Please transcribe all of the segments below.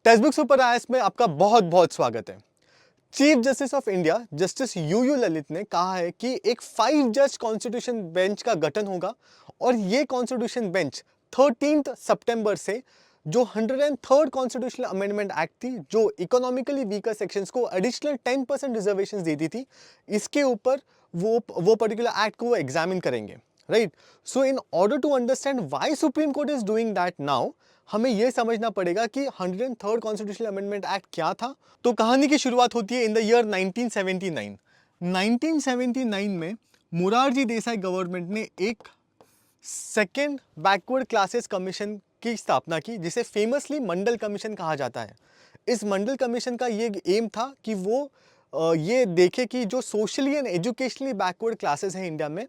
Text book super IAS में आपका बहुत बहुत स्वागत है। Chief justice of India justice UU Lalit ने कहा है कि एक 5 जज कॉन्स्टिट्यूशन बेंच का गठन होगा और ये कॉन्स्टिट्यूशन बेंच 13 सितंबर से जो 103rd कॉन्स्टिट्यूशनल अमेंडमेंट एक्ट थी, जो इकोनॉमिकली वीकर सेक्शंस को एडिशनल 10% रिजर्वेशंस देती थी, इसके ऊपर वो पर्टिकुलर एक्ट को वो एग्जामिन करेंगे, right. So in order to understand why supreme court is doing that now, हमें यह समझना पड़ेगा कि 103rd कॉन्स्टिट्यूशनल अमेंडमेंट एक्ट क्या था। तो कहानी की शुरुआत होती है इन द ईयर 1979। 1979 में मोरारजी देसाई गवर्नमेंट ने एक सेकेंड बैकवर्ड क्लासेस कमीशन की स्थापना की, जिसे फेमसली मंडल कमीशन कहा जाता है। इस मंडल कमीशन का ये एम था कि वो ये देखे कि जो socially and educationally backward classes हैं इंडिया में,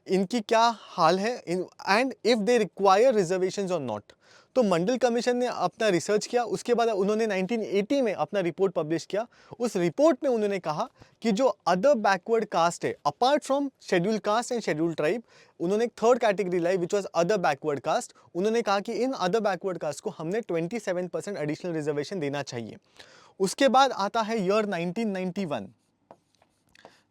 इनकी क्या हाल है and if they require reservations और नॉट। तो मंडल कमीशन ने अपना रिसर्च किया, उसके बाद उन्होंने 1980 में अपना रिपोर्ट पब्लिश किया। उस रिपोर्ट में उन्होंने कहा कि जो अदर बैकवर्ड कास्ट है apart from schedule caste and schedule tribe, उन्होंने एक third category lie which was other backward caste. उन्होंने कहा कि इन अदर बैकवर्ड कास्ट को हमने 27% एडिशनल रिजर्वेशन देना चाहिए। उसके बाद आता है ईयर 1991।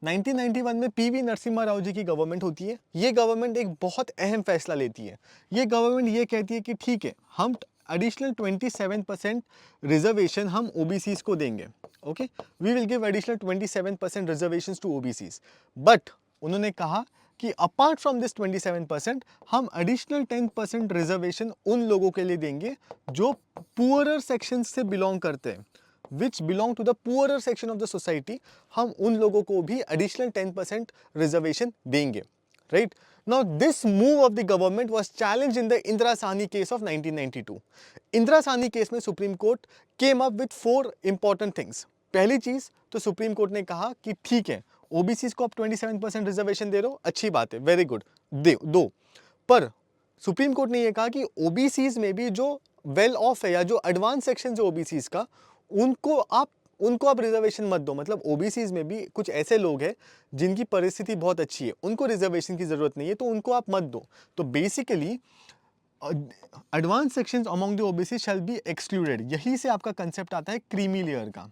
1991 में पीवी नरसिम्हा राव जी की गवर्नमेंट होती है। ये गवर्नमेंट एक बहुत अहम फैसला लेती है। ये गवर्नमेंट ये कहती है कि ठीक है, हम एडिशनल 27% रिजर्वेशन हम ओबीसीज को देंगे। Okay, we will give additional 27% reservation to OBCs. But उन्होंने कहा कि अपार्ट फ्रॉम दिस 27% हम एडिशनल 10% रिजर्वेशन उन लोगों के लिए देंगे जो पुअरर सेक्शन से बिलोंग करते हैं, which belong to the poorer section of the society। हम उन लोगों को भी additional 10% reservation देंगे, right। Now this move of the government was challenged in the Indira Sahni case of 1992। Indira Sahni case में supreme court came up with 4 important things। पहली चीज तो सुप्रीम कोर्ट ने कहा कि ठीक है, ओबीसी को आप 27% रिजर्वेशन दे रहे हो, अच्छी बात है, वेरी गुड, दो। पर सुप्रीम कोर्ट ने यह कहा कि ओबीसीज में भी जो वेल ऑफ है या जो एडवांस सेक्शन है ओबीसीज का, उनको आप रिजर्वेशन मत दो। मतलब ओबीसीज में भी कुछ ऐसे लोग हैं जिनकी परिस्थिति बहुत अच्छी है, उनको रिजर्वेशन की जरूरत नहीं है, तो उनको आप मत दो। तो basically advance sections among the OBC shall be excluded. यही से आपका कंसेप्ट आता है क्रीमी लेयर का।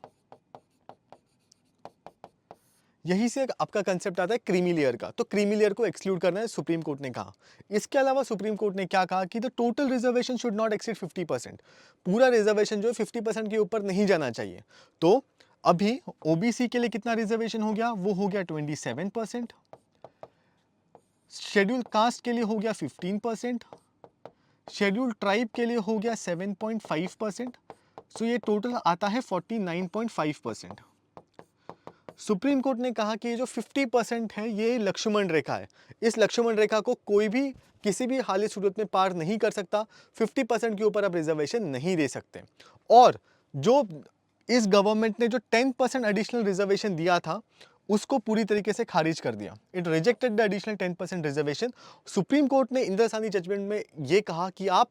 यही से आपका कंसेप्ट आता है क्रीमी लेयर का। तो क्रीमी लेयर को एक्सक्लूड करना है, सुप्रीम कोर्ट ने कहा। इसके अलावा सुप्रीम कोर्ट ने क्या कहा कि the total reservation should not exceed 50%। पूरा रिजर्वेशन जो है 50% के ऊपर नहीं जाना चाहिए। तो अभी ओबीसी के लिए कितना रिजर्वेशन हो गया? वो हो गया 27%। शेड्यूल कास्ट के लिए हो गया 15%। शेड्यूल ट्राइब के लिए हो गया 7.5%। सो ये टोटल आता है 49.5%। सुप्रीम कोर्ट ने कहा कि ये जो 50% है ये लक्ष्मण रेखा है। इस लक्ष्मण रेखा को कोई भी किसी भी हालत सूरत में पार नहीं कर सकता। 50% के ऊपर आप रिजर्वेशन नहीं दे सकते। और जो इस गवर्नमेंट ने जो 10% एडिशनल रिजर्वेशन दिया था, उसको पूरी तरीके से खारिज कर दिया। It rejected the additional 10% reservation. Supreme court ने इंदिरा साहनी जजमेंट में ये कहा कि आप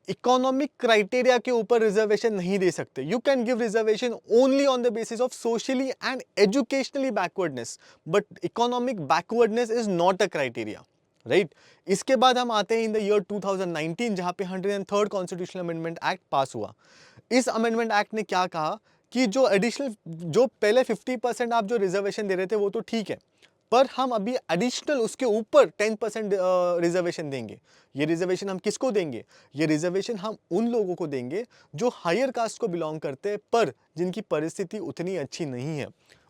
इकोनॉमिक क्राइटेरिया के ऊपर रिजर्वेशन नहीं दे सकते। You can give reservation only on the basis of socially and educationally backwardness, but economic backwardness is not a criteria, right. इसके बाद हम आते हैं इन द ईयर 2019, जहां पे 103rd कॉन्स्टिट्यूशनल अमेंडमेंट एक्ट पास हुआ। इस अमेंडमेंट एक्ट ने क्या कहा कि जो एडिशनल, जो पहले 50% आप जो रिजर्वेशन दे रहे थे वो तो ठीक है, पर हम अभी एडिशनल उसके ऊपर 10% रिजर्वेशन देंगे। ये रिजर्वेशन हम किसको देंगे? ये रिजर्वेशन हम उन लोगों को देंगे जो हायर कास्ट को बिलोंग करते हैं, पर जिनकी परिस्थिति उतनी अच्छी नहीं है।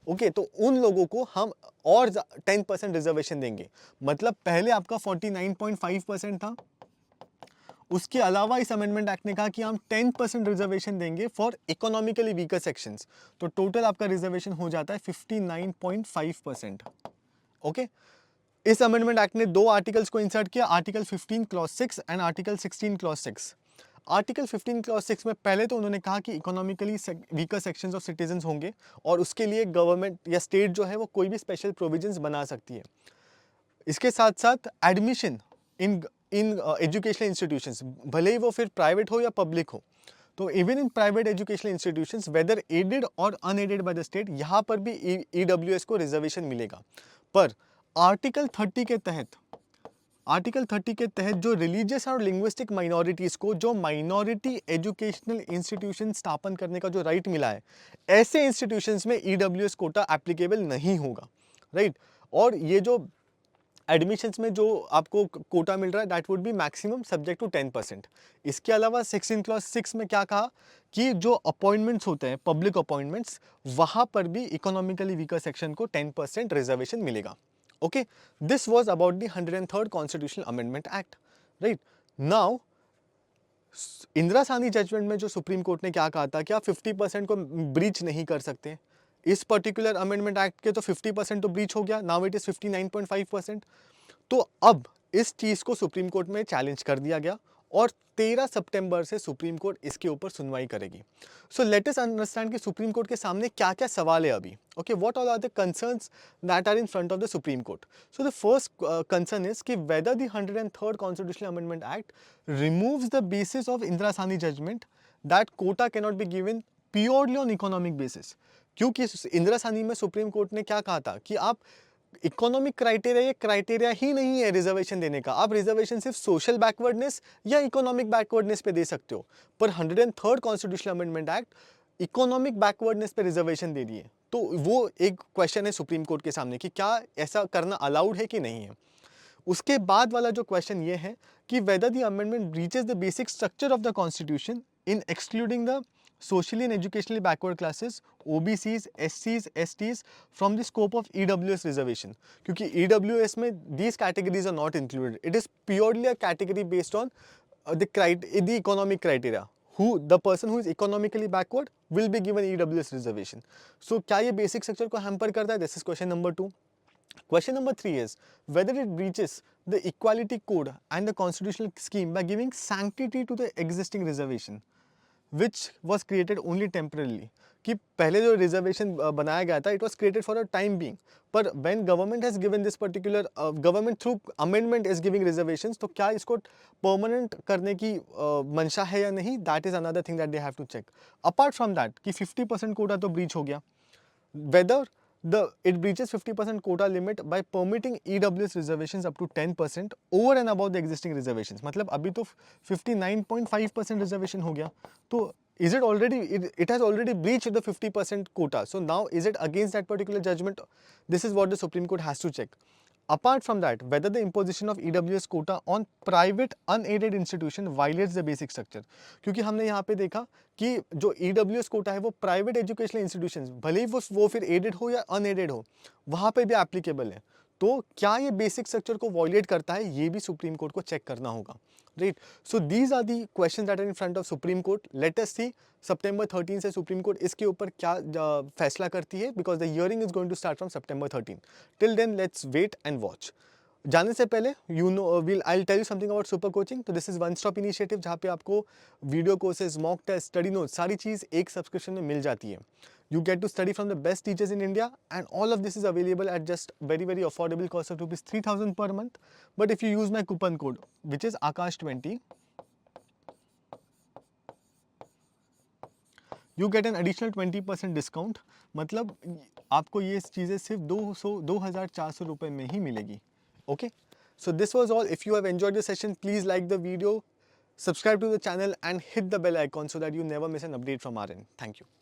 ओके, तो उन लोगों को हम और 10% रिजर्वेशन देंगे। मतलब पहले आपका 49.5% था। उसके अलावा इस अमेंडमेंट एक्ट ने कहा कि हम 10% रिजर्वेशन देंगे फॉर इकोनॉमिकली वीकर सेक्शंस। तो टोटल आपका रिजर्वेशन हो जाता है 59.5%। ओके, इस अमेंडमेंट एक्ट ने 2 आर्टिकल्स को इंसर्ट किया, article 15 clause 6 and article 16 clause 6। Article 15 clause 6 में पहले तो उन्होंने कहा कि economically weaker sections of citizens होंगे और उसके लिए गवर्नमेंट या स्टेट जो है वो कोई भी स्पेशल प्रोविजंस बना सकती है। इसके साथ साथ एडमिशन इन एजुकेशनल इंस्टीट्यूशंस, भले ही वो फिर प्राइवेट हो या पब्लिक हो, तो even in private educational institutions whether aided और अनएडेड बाय द स्टेट, यहाँ पर भी ईडब्ल्यूएस को रिजर्वेशन मिलेगा। पर आर्टिकल 30 के तहत आर्टिकल 30 के तहत जो रिलीजियस और लिंग्विस्टिक माइनॉरिटीज़ को जो माइनॉरिटी एजुकेशनल इंस्टीट्यूशन स्थापन करने का जो राइट मिला है, ऐसे इंस्टीट्यूशंस में ईडब्ल्यूएस कोटा एप्लीकेबल नहीं होगा, राइट। और ये जो एडमिशन्स में जो आपको कोटा मिल रहा है that would be maximum subject to 10%। इसके अलावा 16 क्लॉज 6 में क्या कहा कि जो अपॉइंटमेंट्स होते हैं पब्लिक अपॉइंटमेंट्स, वहाँ पर भी इकोनॉमिकली वीकर सेक्शन को 10% रिजर्वेशन मिलेगा। Okay, this was about the 103rd constitutional amendment act, right. Now Indira Sahni judgment में जो सुप्रीम कोर्ट ने क्या कहा था कि आप 50% को ब्रीच नहीं कर सकते। इस पर्टिकुलर अमेंडमेंट एक्ट के तो 50% तो ब्रीच हो गया, नाउ इट इज 59.5%। तो अब इस चीज को सुप्रीम कोर्ट में चैलेंज कर दिया गया और 13 सितंबर से सुप्रीम कोर्ट इसके ऊपर सुनवाई करेगी। सो लेट अस अंडरस्टैंड कि सुप्रीम कोर्ट के सामने क्या क्या सवाल है अभी। Okay, what all are the concerns that are in front of the supreme court. So the first concern is कि whether the 103rd constitutional amendment act removes the basis of Indira Sahni judgement that quota can not be given purely on economic basis. क्योंकि इंदिरा साहनी में supreme court ने क्या कहा था कि आप economic criteria, ये क्राइटेरिया ही नहीं है रिजर्वेशन देने का, आप रिजर्वेशन सिर्फ सोशल बैकवर्डनेस या इकोनॉमिक बैकवर्डनेस पे दे सकते हो। पर 103rd constitutional amendment act economic backwardness पे रिजर्वेशन दे दिए। तो वो एक क्वेश्चन है सुप्रीम कोर्ट के सामने कि क्या ऐसा करना अलाउड है कि नहीं है। उसके बाद वाला जो क्वेश्चन ये है कि whether the amendment breaches the basic structure of the constitution in excluding the socially and educationally backward classes, OBCs, SCs, STs from the scope of EWS reservation. क्योंकि EWS में these categories are not included. It is purely a category based on the economic criteria. The person who is economically backward will be given EWS reservation. So क्या ये basic structure को hamper करता है? This is question number 2. Question number 3 is whether it breaches the equality code and the constitutional scheme by giving sanctity to the existing reservation, which was created only temporarily. कि पहले जो reservation बनाया गया था it was created for a time being, पर when government has given this particular government through amendment is giving reservations, तो क्या इसको परमानेंट करने की मंशा है या नहीं, that is another thing that they have to check. Apart from that कि 50% कोटा तो ब्रीच हो गया, whether it breaches 50% quota limit by permitting EWS reservations up to 10% over and above the existing reservations। मतलब अभी तो 59.5% reservation हो गया, तो is it already it has already breached the 50% quota, so now is it against that particular judgment? This is what the Supreme Court has to check. Apart from that, whether the imposition of EWS quota on private unaided institution violates the basic structure। क्योंकि हमने यहाँ पे देखा कि जो EWS Kota है वो private educational institutions, भले ही वो फिर एडेड हो या अनएडेड हो, वहाँ पे भी एप्लीकेबल है। तो क्या ये बेसिक स्ट्रक्चर को वॉयलेट करता है, ये भी सुप्रीम कोर्ट को चेक करना होगा, right. So these are the question that are in front of supreme court. Let us see सितंबर 13 से सुप्रीम कोर्ट इसके ऊपर क्या फैसला करती है, because the hearing is going to start from September 13। Till then let's wait and watch. जाने से पहले I will tell you something about super coaching. तो this is one stop initiative जहाँ पे आपको video courses, mock test, study notes, सारी चीज़ एक सब्सक्रिप्शन में मिल जाती है। You get to study from the best teachers in India, and all of this is available at just very affordable cost of rupees 3,000 per month. But if you use my coupon code, which is Akash20, you get an additional 20% discount। मतलब आपको ये चीज़ें सिर्फ 2,400 रुपये में ही मिलेगी। Okay, so this was all. If you have enjoyed the session, please like the video, subscribe to the channel and hit the bell icon so that you never miss an update from our end. Thank you.